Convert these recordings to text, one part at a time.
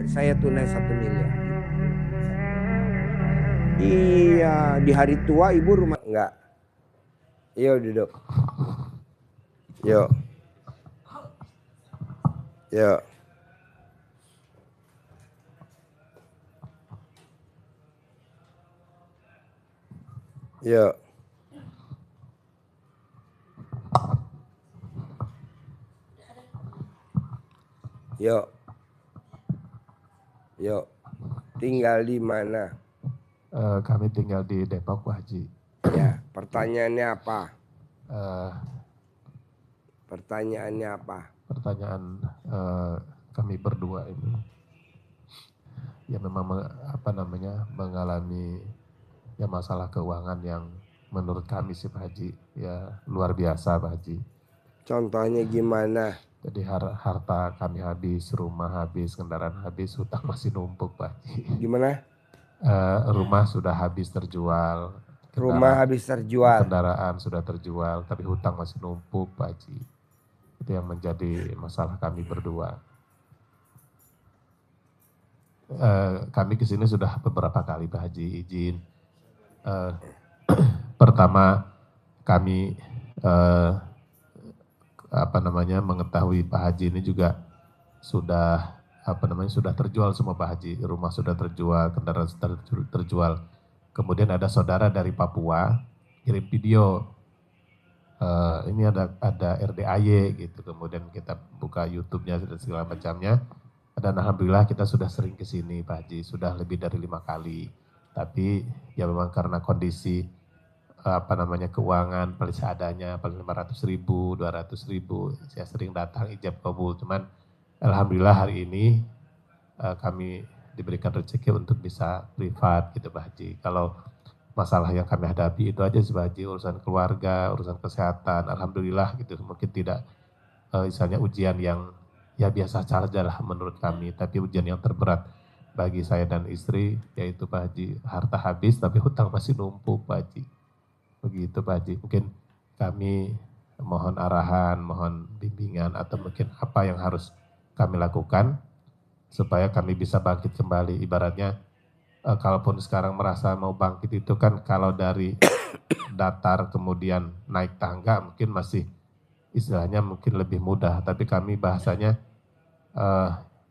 saya tunai 1 miliar. Iya, di hari tua ibu rumah enggak. Yuk duduk. Yuk. Yuk. Yuk. Yuk. Yuk. Tinggal di mana? Kami tinggal di Depok, Pak Haji. Ya, pertanyaannya apa? Pertanyaannya apa? Pertanyaan kami berdua ini, ya memang mengalami ya masalah keuangan yang menurut kami sih Pak Haji, ya luar biasa Pak Haji. Contohnya gimana? Jadi harta kami habis, rumah habis, kendaraan habis, hutang masih numpuk Pak Haji. Gimana? Rumah sudah habis terjual. Rumah habis terjual. Kendaraan sudah terjual, tapi hutang masih numpuk Pak Haji. Itu yang menjadi masalah kami berdua. Kami kesini sudah beberapa kali Pak Haji izin. Pertama kami mengetahui Pak Haji ini juga sudah sudah terjual semua Pak Haji, rumah sudah terjual, kendaraan sudah terjual. Kemudian ada saudara dari Papua kirim video, ini ada RDAY gitu. Kemudian kita buka YouTube-nya dan segala macamnya. Dan alhamdulillah kita sudah sering ke sini Pak Haji, sudah lebih dari 5 kali. Tapi ya memang karena kondisi keuangan paling seadanya, paling 500.000, 200.000, saya sering datang ijab kabul. Cuman alhamdulillah hari ini kami diberikan rezeki untuk bisa privat gitu Pak Haji. Kalau masalah yang kami hadapi itu aja sih Pak Haji, urusan keluarga, urusan kesehatan, alhamdulillah gitu. Mungkin tidak misalnya ujian yang ya biasa saja lah menurut kami, tapi ujian yang terberat bagi saya dan istri yaitu Pak Haji, harta habis tapi hutang masih numpuk Pak Haji. Begitu Pak Haji, mungkin kami mohon arahan, mohon bimbingan atau mungkin apa yang harus kami lakukan supaya kami bisa bangkit kembali. Ibaratnya kalaupun sekarang merasa mau bangkit itu kan kalau dari datar kemudian naik tangga mungkin masih istilahnya mungkin lebih mudah, tapi kami bahasanya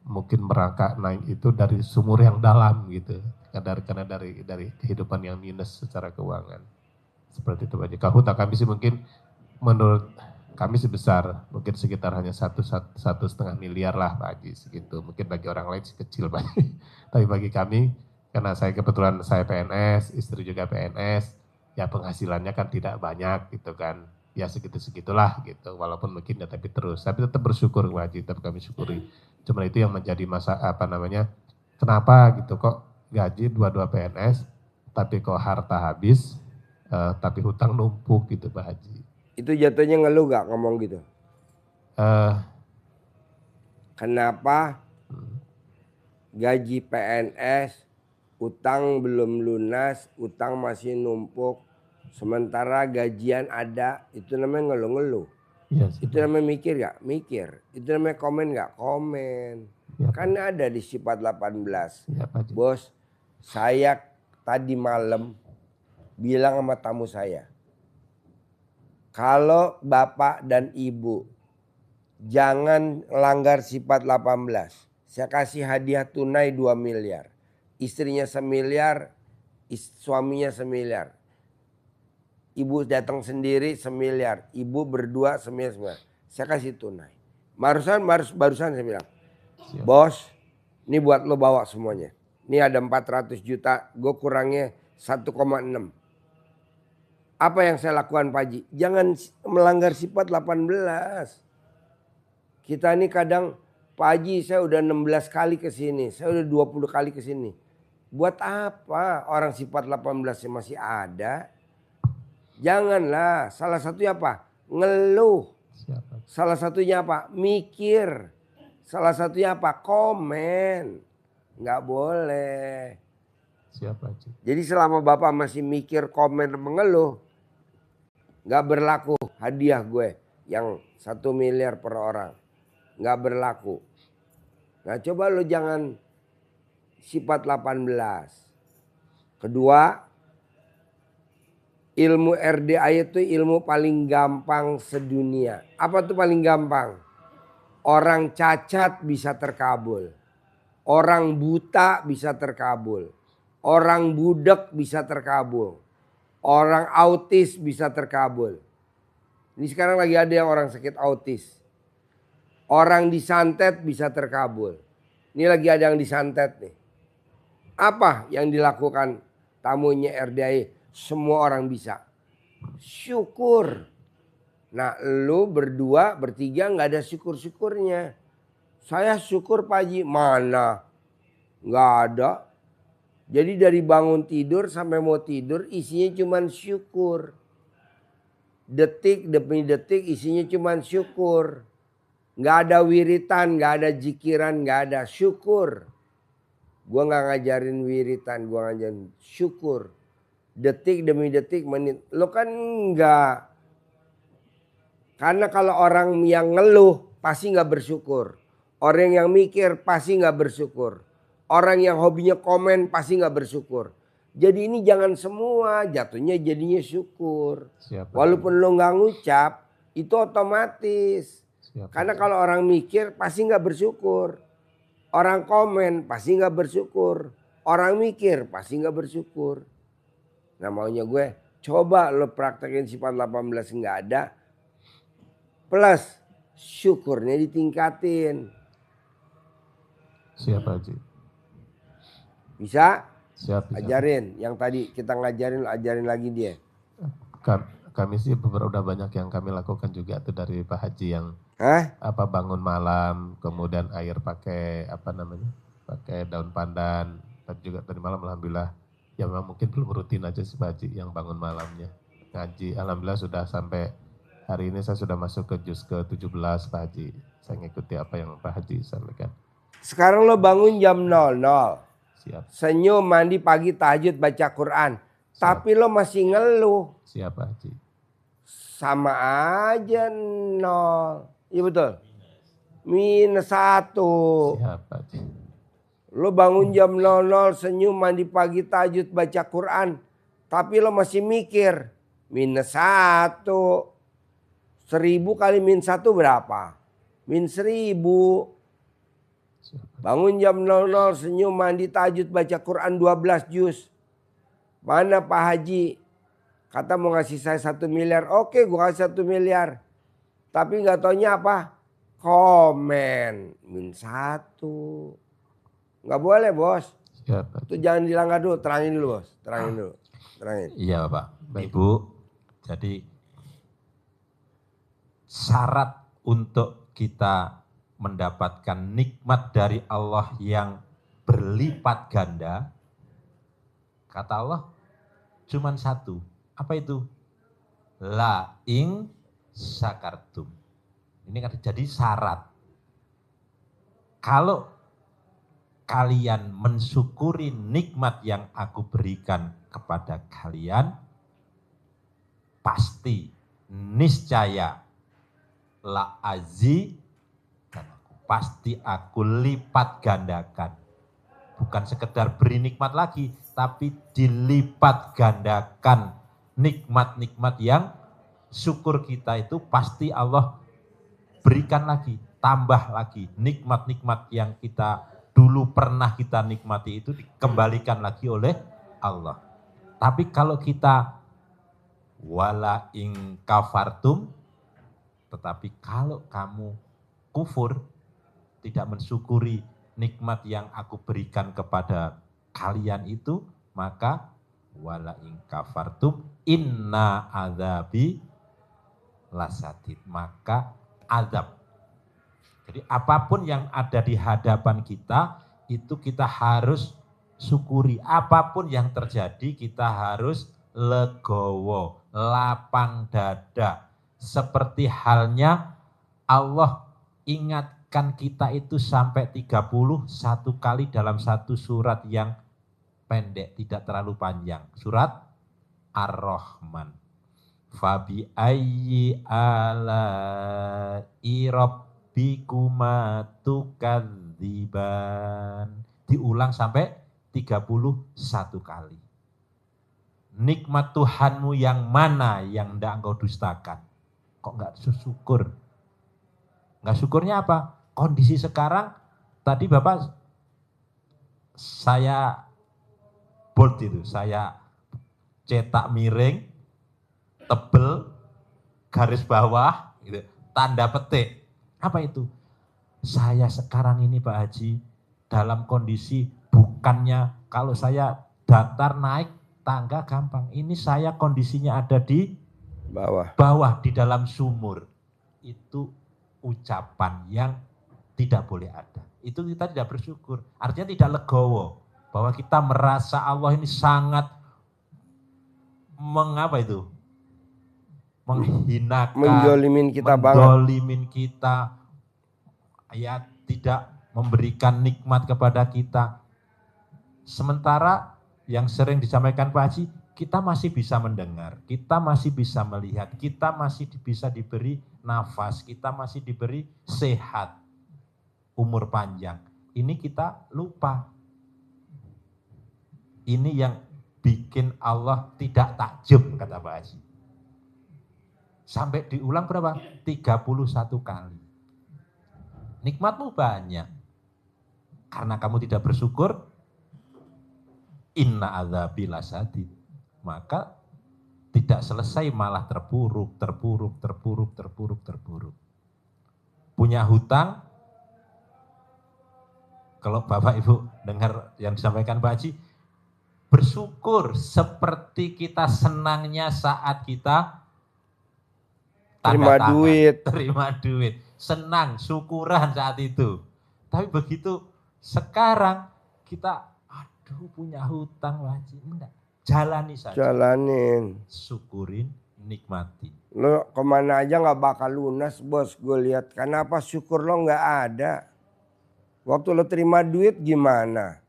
mungkin merangkak naik itu dari sumur yang dalam gitu, karena dari kehidupan yang minus secara keuangan. Seperti itu Pak Haji. Kalau hutang kami sih mungkin menurut kami sebesar mungkin sekitar hanya 1,5 miliar lah Pak Haji segitu. Mungkin bagi orang lain sih kecil Pak Haji. Tapi bagi kami, karena saya kebetulan saya PNS, istri juga PNS, ya penghasilannya kan tidak banyak gitu kan. Ya segitu-segitulah gitu, walaupun mungkin ya tapi terus. Tapi tetap bersyukur Pak Haji, tetap kami syukuri. Cuma itu yang menjadi kenapa gitu kok gaji dua-dua PNS, tapi kok harta habis, tapi hutang numpuk gitu Pak Haji. Itu jatuhnya ngeluh gak ngomong gitu? Kenapa gaji PNS, utang belum lunas, utang masih numpuk, sementara gajian ada, itu namanya ngeluh-ngeluh. Yes, itu namanya mikir gak? Mikir. Itu namanya komen gak? Komen. Ya, kan ada di sifat 18. Ya, Bos, saya tadi malam bilang sama tamu saya, kalau bapak dan ibu jangan langgar sifat 18, saya kasih hadiah tunai 2 miliar. Istrinya 1 miliar, suaminya 1 miliar. Ibu datang sendiri 1 miliar, ibu berdua 1 miliar. Saya kasih tunai. Barusan saya bilang, bos, ini buat lo bawa semuanya. Ini ada 400 juta, gue kurangnya 1,6. Apa yang saya lakukan Pak Haji? Jangan melanggar sifat 18. Kita ini kadang, Pak Haji saya udah 16 kali ke sini, saya udah 20 kali ke sini. Buat apa orang sifat 18 yang masih ada? Janganlah, salah satunya apa? Ngeluh. Salah satunya apa? Mikir. Salah satunya apa? Komen. Nggak boleh. Siapa Haji? Jadi selama Bapak masih mikir, komen, mengeluh, nggak berlaku hadiah gue yang 1 miliar per orang. Nggak berlaku. Nah coba lo jangan sifat 18. Kedua, ilmu RDA itu ilmu paling gampang sedunia. Apa tuh paling gampang? Orang cacat bisa terkabul. Orang buta bisa terkabul. Orang budak bisa terkabul. Orang autis bisa terkabul. Ini sekarang lagi ada yang orang sakit autis. Orang disantet bisa terkabul. Ini lagi ada yang disantet nih. Apa yang dilakukan tamunya RDA? Semua orang bisa. Syukur. Nah lu berdua bertiga nggak ada syukur-syukurnya. Saya syukur Pak Haji. Mana? Nggak ada. Jadi dari bangun tidur sampai mau tidur isinya cuman syukur. Detik demi detik isinya cuman syukur. Nggak ada wiritan, nggak ada jikiran, nggak ada syukur. Gua nggak ngajarin wiritan, gua ngajarin syukur. Detik demi detik, menit. Lo kan nggak. Karena kalau orang yang ngeluh pasti nggak bersyukur. Orang yang mikir pasti nggak bersyukur. Orang yang hobinya komen pasti nggak bersyukur. Jadi ini jangan semua, jatuhnya jadinya syukur. Siap, Walaupun lo nggak ngucap, itu otomatis. Siap, Karena kalau orang mikir pasti nggak bersyukur. Orang komen pasti nggak bersyukur. Orang mikir pasti nggak bersyukur. Nah maunya gue coba lo praktekin sifat 18 nggak ada. Plus syukurnya ditingkatin. Siap Haji. Bisa? Siap. Ajarin. Yang tadi kita ngajarin, ajarin lagi dia. Kami sih udah banyak yang kami lakukan juga tuh dari Pak Haji yang apa bangun malam, kemudian air pakai pakai daun pandan. Dan juga tadi malam alhamdulillah ya memang mungkin belum rutin aja sih Pak Haji yang bangun malamnya. Ngaji alhamdulillah sudah sampai hari ini saya sudah masuk ke juz ke-17 Pak Haji. Saya ngikuti apa yang Pak Haji sampaikan. Sekarang lo bangun jam 00. Siap. Senyum, mandi pagi, tahajud, baca Quran. Siap. Tapi lo masih ngeluh. Siap Pak Haji. Sama aja 0. Iya betul. -1. Siap Pak Haji. Lo bangun jam 00, senyum, mandi pagi, tahajud, baca Quran. Tapi lo masih mikir. -1. 1000 kali -1 berapa? -1000. Bangun jam 00, senyum, mandi, tahajud, baca Quran 12 juz. Mana Pak Haji? Kata mau ngasih saya 1 miliar. Oke, gua kasih 1 miliar. Tapi nggak taunya apa? Komen. -1. Nggak boleh bos. Siap. Itu jangan dilanggar dulu. Terangin dulu bos. Terangin dulu. Terangin. Iya Bapak. Ibu. Jadi syarat untuk kita mendapatkan nikmat dari Allah yang berlipat ganda, kata Allah cuman satu. Apa itu? La ing sakartum. Ini kan jadi syarat. Kalau kalian mensyukuri nikmat yang aku berikan kepada kalian, pasti niscaya la azi pasti aku lipat gandakan. Bukan sekedar beri nikmat lagi, tapi dilipat gandakan nikmat-nikmat yang syukur kita itu pasti Allah berikan lagi, tambah lagi. Nikmat-nikmat yang kita dulu pernah kita nikmati itu dikembalikan lagi oleh Allah. Tapi kalau kita wala ing kafartum, tetapi kalau kamu kufur, tidak mensyukuri nikmat yang aku berikan kepada kalian itu, maka wala ing kafartum inna adzabi lasadid, maka azab. Jadi apapun yang ada di hadapan kita itu kita harus syukuri. Apapun yang terjadi kita harus legowo, lapang dada. Seperti halnya Allah ingatkan kita itu sampai 31 kali dalam satu surat yang pendek, tidak terlalu panjang. Surat Ar-Rahman. Fabi ayyi ala'i rabbikuma tukadziban. diulang sampai 31 kali. Nikmat Tuhanmu yang mana yang tidak engkau dustakan? Kok nggak syukur? Nggak syukurnya apa? Kondisi sekarang, tadi Bapak, saya bold itu, saya cetak miring, tebel, garis bawah, gitu, tanda petik. Apa itu? Saya sekarang ini Pak Haji, dalam kondisi bukannya kalau saya datar naik tangga gampang. Ini saya kondisinya ada di bawah di dalam sumur. Itu ucapan yang tidak boleh ada. Itu kita tidak bersyukur. Artinya tidak legowo. Bahwa kita merasa Allah ini sangat menghinakan, menjolimin kita menjolimin kita, ya tidak memberikan nikmat kepada kita. Sementara yang sering disampaikan Pak Haji, kita masih bisa mendengar, kita masih bisa melihat, kita masih bisa diberi nafas, kita masih diberi sehat, umur panjang. Ini kita lupa. Ini yang bikin Allah tidak takjub, kata Pak Haji. Sampai diulang berapa? 31 kali. Nikmatmu banyak. Karena kamu tidak bersyukur, inna adzabi lasadid. Maka tidak selesai malah terpuruk. Punya hutang, kalau Bapak Ibu dengar yang disampaikan Pak Haji, bersyukur seperti kita senangnya saat kita terima duit. Senang, syukuran saat itu. Tapi begitu sekarang kita, aduh punya hutang wajib. Enggak, jalani saja. Jalanin. Syukurin, nikmati. Lo kemana aja gak bakal lunas bos, gue lihat. Kenapa syukur lo gak ada? Waktu lo terima duit gimana?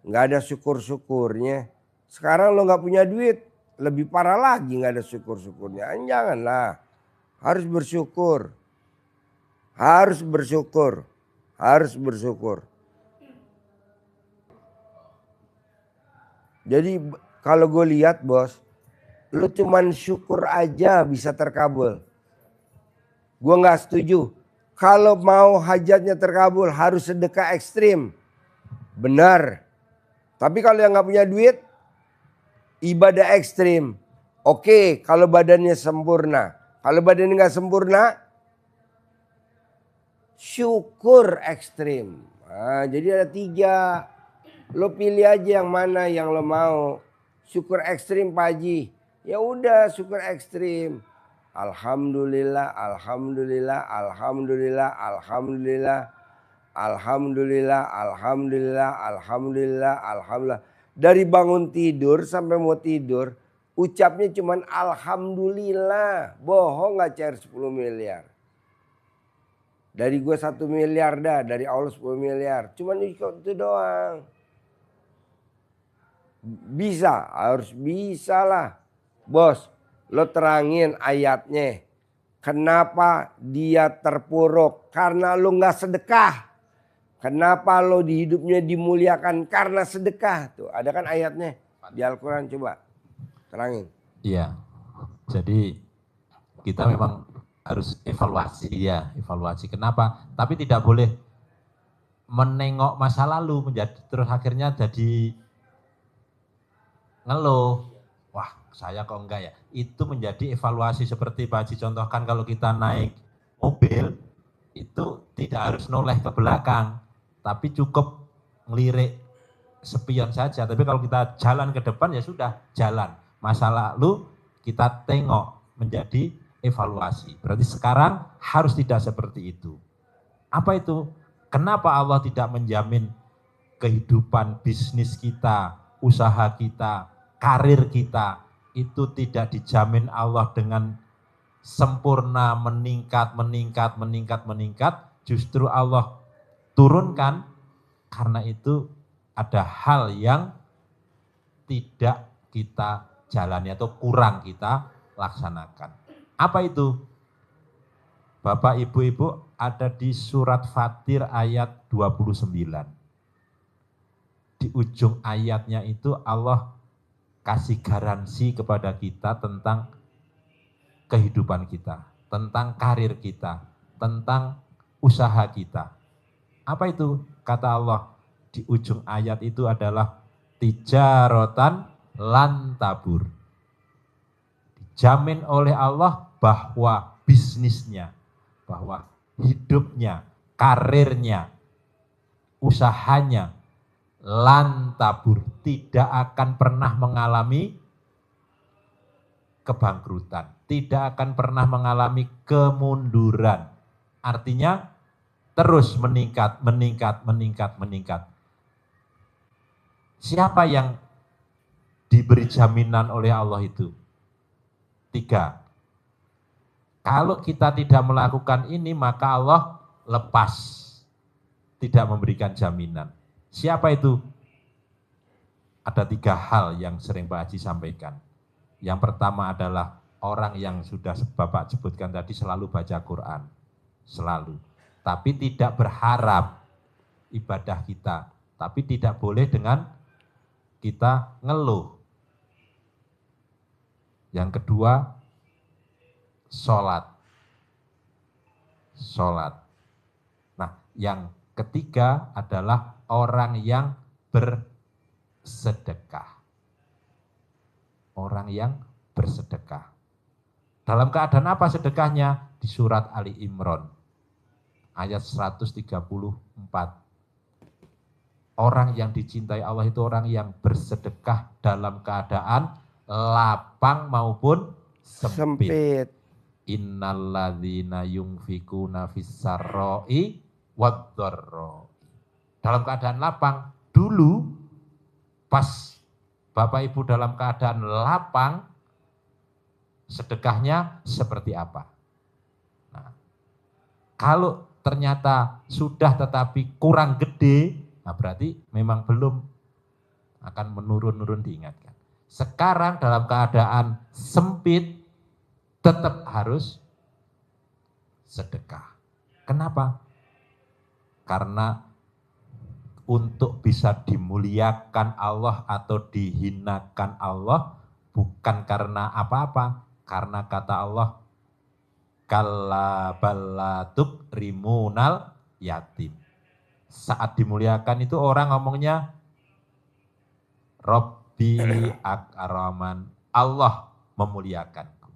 Gak ada syukur-syukurnya. Sekarang lo gak punya duit, lebih parah lagi gak ada syukur-syukurnya. Janganlah. Harus bersyukur. Harus bersyukur. Harus bersyukur. Jadi kalau gue lihat bos, lo cuman syukur aja bisa terkabul. Gue gak setuju. Kalau mau hajatnya terkabul harus sedekah ekstrim. Benar. Tapi kalau yang gak punya duit, ibadah ekstrim. Oke, kalau badannya sempurna. Kalau badannya gak sempurna, syukur ekstrim. Nah, jadi ada 3. Lo pilih aja yang mana yang lo mau. Syukur ekstrim Pak Haji. Ya udah syukur ekstrim. Alhamdulillah, alhamdulillah, alhamdulillah, alhamdulillah. Alhamdulillah, alhamdulillah, alhamdulillah, alhamdulillah. Dari bangun tidur sampai mau tidur, ucapnya cuman alhamdulillah. Bohong gak cair 10 miliar. Dari gue 1 miliar dah, dari Allah 10 miliar. Cuman itu doang. Bisa, harus bisa lah. Bos, lo terangin ayatnya. Kenapa dia terpuruk? Karena lo gak sedekah. Kenapa lo di hidupnya dimuliakan? Karena sedekah. Tuh, ada kan ayatnya di Al-Quran, coba terangin. Iya, jadi kita memang harus evaluasi ya, evaluasi. Kenapa? Tapi tidak boleh menengok masa lalu menjadi terus akhirnya jadi ngeluh. Wah, saya kok enggak ya? Itu menjadi evaluasi seperti Pak Haji contohkan kalau kita naik mobil itu tidak harus noleh ke belakang, tapi cukup ngelirik spion saja. Tapi kalau kita jalan ke depan ya sudah jalan. Masa lalu kita tengok menjadi evaluasi. Berarti sekarang harus tidak seperti itu. Apa itu? Kenapa Allah tidak menjamin kehidupan bisnis kita, usaha kita, karir kita itu tidak dijamin Allah dengan sempurna meningkat. Justru Allah turunkan karena itu ada hal yang tidak kita jalani atau kurang kita laksanakan. Apa itu? Bapak Ibu-Ibu ada di surat Fatir ayat 29. di ujung ayatnya itu Allah kasih garansi kepada kita tentang kehidupan kita, tentang karir kita, tentang usaha kita. Apa itu? Kata Allah di ujung ayat itu adalah tijaratan lan tabur. Dijamin oleh Allah bahwa bisnisnya, bahwa hidupnya, karirnya, usahanya lan tabur, tidak akan pernah mengalami kebangkrutan, tidak akan pernah mengalami kemunduran. Artinya terus meningkat, meningkat, meningkat, meningkat. Siapa yang diberi jaminan oleh Allah itu? 3. Kalau kita tidak melakukan ini, maka Allah lepas, tidak memberikan jaminan. Siapa itu? Ada 3 hal yang sering Pak Haji sampaikan. Yang pertama adalah orang yang sudah Bapak sebutkan tadi selalu baca Quran. Selalu. Tapi tidak berharap ibadah kita. Tapi tidak boleh dengan kita ngeluh. Yang kedua, sholat. Sholat. Nah, yang ketiga adalah orang yang bersedekah. Orang yang bersedekah. Dalam keadaan apa sedekahnya? Di surat Ali Imran, ayat 134. Orang yang dicintai Allah itu orang yang bersedekah dalam keadaan lapang maupun sempit. Innalladzina yunfikuna fis-sarra'i wad-dharra'i. Dalam keadaan lapang, dulu pas Bapak Ibu dalam keadaan lapang, sedekahnya seperti apa? Nah, kalau ternyata sudah tetapi kurang gede, nah berarti memang belum, akan menurun-nurun diingatkan. Sekarang dalam keadaan sempit, tetap harus sedekah. Kenapa? Karena untuk bisa dimuliakan Allah atau dihinakan Allah bukan karena apa-apa, karena kata Allah, kalla balatuk rimunal yatim. Saat dimuliakan itu orang ngomongnya Rabbi akraman, Allah memuliakanku.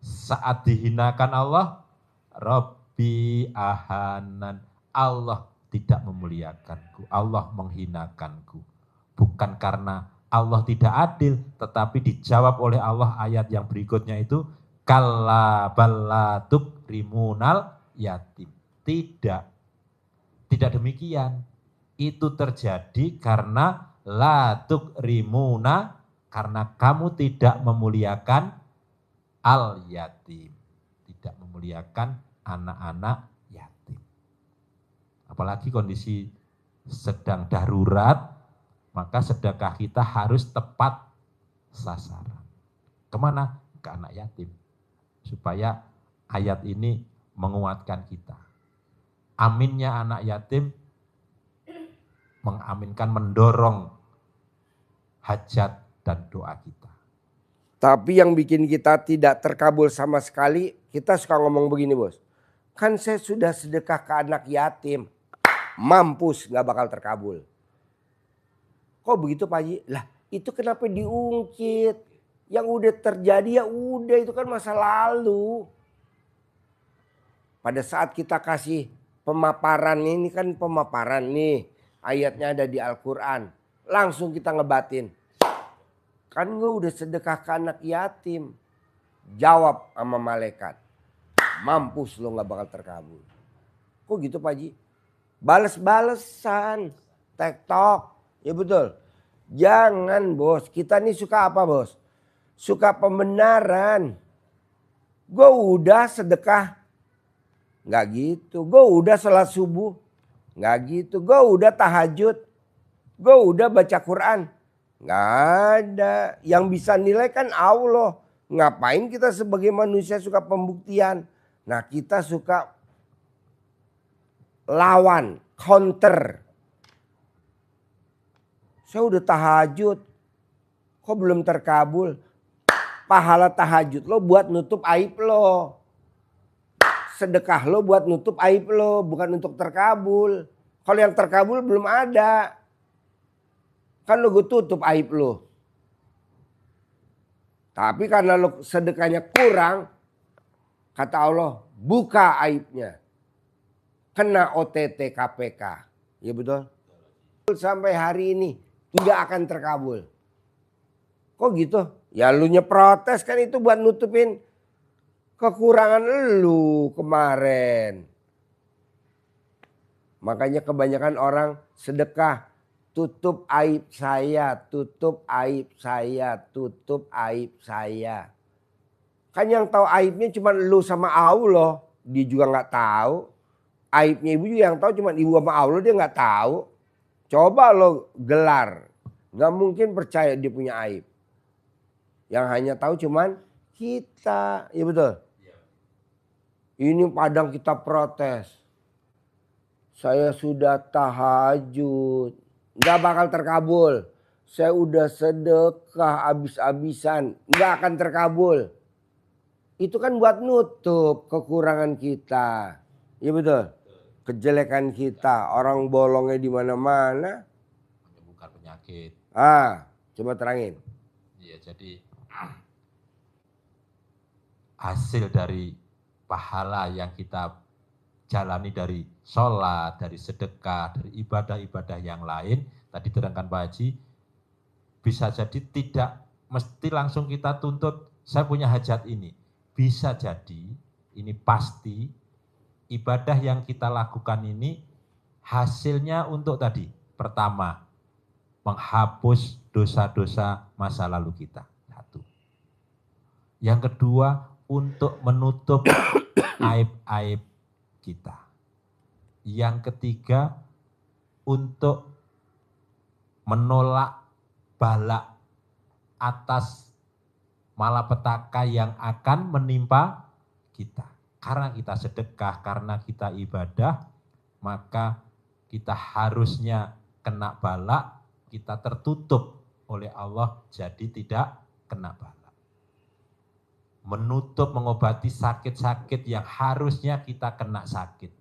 Saat dihinakan Allah, Rabbi ahanan, Allah tidak memuliakanku, Allah menghinakanku. Bukan karena Allah tidak adil, tetapi dijawab oleh Allah ayat yang berikutnya itu, kalla balatuk rimunal yatim. Tidak demikian. Itu terjadi karena latuk rimuna, karena kamu tidak memuliakan al yatim, tidak memuliakan anak-anak yatim. Apalagi kondisi sedang darurat, maka sedekah kita harus tepat sasaran. Kemana? Ke anak yatim. Supaya ayat ini menguatkan kita. Aminnya anak yatim mengaminkan, mendorong hajat dan doa kita. Tapi yang bikin kita tidak terkabul sama sekali, kita suka ngomong begini bos. Kan saya sudah sedekah ke anak yatim. Mampus, gak bakal terkabul. Kok begitu Pak Haji? Lah itu kenapa diungkit? Yang udah terjadi ya udah, itu kan masa lalu. Pada saat kita kasih pemaparan, ini kan pemaparan nih. Ayatnya ada di Al-Quran. Langsung kita ngebatin. Kan gue udah sedekah ke anak yatim. Jawab sama malaikat. Mampus lo gak bakal terkabul. Kok gitu Pak Haji? Bales-balesan. TikTok. Ya betul. Jangan bos. Kita nih suka apa bos? Suka pembenaran. Gue udah sedekah. Gak gitu. Gue udah sholat subuh. Gak gitu. Gue udah tahajud. Gue udah baca Quran. Gak ada. Yang bisa nilai kan Allah. Ngapain kita sebagai manusia suka pembuktian? Nah kita suka lawan, counter. Saya udah tahajud. Kok belum terkabul? Pahala tahajud lo buat nutup aib lo. Sedekah lo buat nutup aib lo, bukan untuk terkabul. Kalau yang terkabul belum ada. Kan lo gue tutup aib lo. Tapi karena lo sedekahnya kurang, kata Allah, buka aibnya. Kena OTT KPK. Ya betul? Sampai hari ini tidak akan terkabul. Kok gitu? Ya lu nyeprotes kan itu buat nutupin kekurangan lu kemarin. Makanya kebanyakan orang sedekah. Tutup aib saya, tutup aib saya, tutup aib saya. Kan yang tahu aibnya cuma lu sama Allah. Dia juga gak tahu. Aibnya ibu juga yang tahu cuma ibu sama Allah, dia gak tahu. Coba lo gelar. Gak mungkin percaya dia punya aib. Yang hanya tahu cuman kita. Iya betul? Ini Padang kita protes. Saya sudah tahajud. Gak bakal terkabul. Saya udah sedekah habis-habisan. Gak akan terkabul. Itu kan buat nutup kekurangan kita. Iya betul? Kejelekan kita. Orang bolongnya di mana-mana. Menyembuhkan penyakit. Coba terangin. Iya, jadi hasil dari pahala yang kita jalani dari sholat, dari sedekah, dari ibadah-ibadah yang lain, tadi terangkan Pak Haji, bisa jadi tidak mesti langsung kita tuntut, saya punya hajat ini. Bisa jadi, ini pasti, ibadah yang kita lakukan ini hasilnya untuk tadi, pertama, menghapus dosa-dosa masa lalu kita. Satu. Yang kedua, untuk menutup aib-aib kita. Yang ketiga, untuk menolak bala atas malapetaka yang akan menimpa kita. Karena kita sedekah, karena kita ibadah, maka kita harusnya kena bala, kita tertutup oleh Allah, jadi tidak kena bala. Menutup, mengobati sakit-sakit yang harusnya kita kena sakit.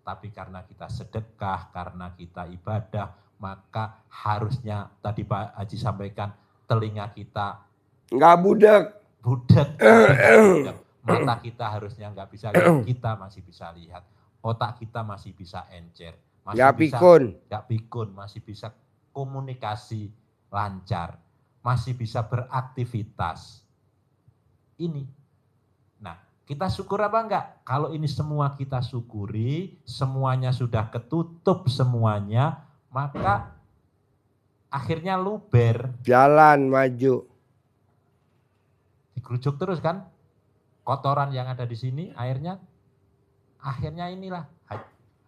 Tapi karena kita sedekah, karena kita ibadah, maka harusnya tadi Pak Haji sampaikan, telinga kita nggak budak. Mata kita harusnya nggak bisa lihat, kita masih bisa lihat. Otak kita masih bisa encer. Masih nggak pikun, masih bisa komunikasi lancar. Masih bisa beraktivitas. Ini. Nah, kita syukur apa enggak? Kalau ini semua kita syukuri, semuanya sudah ketutup semuanya, maka akhirnya luber. Jalan maju. Dikerucuk terus kan? Kotoran yang ada di sini, akhirnya inilah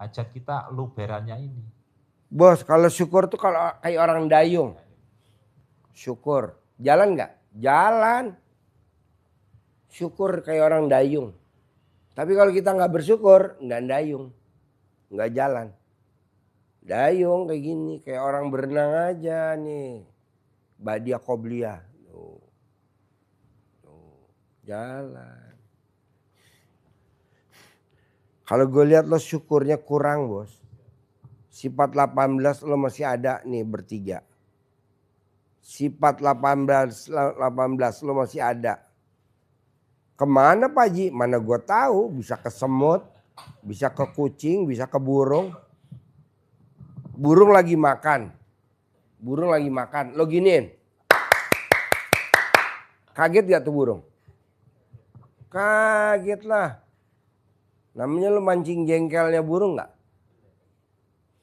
hajat kita luberannya ini. Bos, kalau syukur tuh kalau kayak orang dayung. Syukur. Jalan enggak? Jalan. Syukur kayak orang dayung. Tapi kalau kita nggak bersyukur, nggak dayung. Nggak jalan. Dayung kayak gini, kayak orang berenang aja nih. Badia Qobliyah. Tuh. Jalan. Kalau gue lihat lo syukurnya kurang bos. Sifat 18 lo masih ada nih bertiga. Sifat 18 lo masih ada. Kemana Pak Haji? Mana gue tahu, bisa ke semut, bisa ke kucing, bisa ke burung. Burung lagi makan. Lo giniin. Kaget gak tuh burung? Kaget lah. Namanya lo mancing jengkelnya burung gak?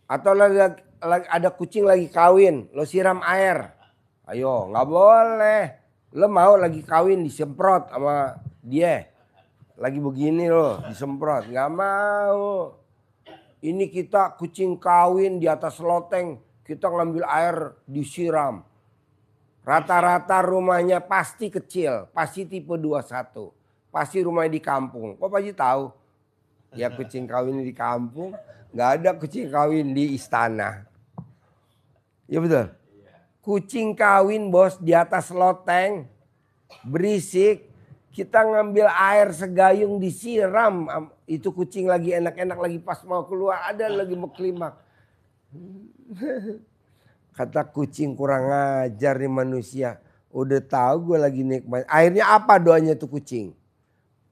Atau ada kucing lagi kawin, lo siram air. Ayo, gak boleh. Lo mau lagi kawin disemprot sama dia. Lagi begini lo disemprot. Gak mau. Ini kita kucing kawin di atas loteng. Kita ngambil air disiram. Rata-rata rumahnya pasti kecil. Pasti tipe 21. Pasti rumahnya di kampung. Kok Pak Haji tahu? Ya kucing kawin di kampung. Gak ada kucing kawin di istana. Ya betul? Kucing kawin bos di atas loteng. Berisik. Kita ngambil air segayung disiram. Itu kucing lagi enak-enak lagi pas mau keluar. Ada lagi mau klimak. Kata kucing kurang ajar nih manusia. Udah tahu gue lagi nikmat. Akhirnya apa doanya tuh kucing?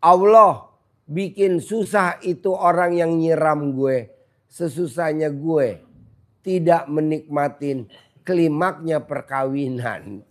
Allah bikin susah itu orang yang nyiram gue. Sesusahnya gue tidak menikmatin klimaknya perkawinan.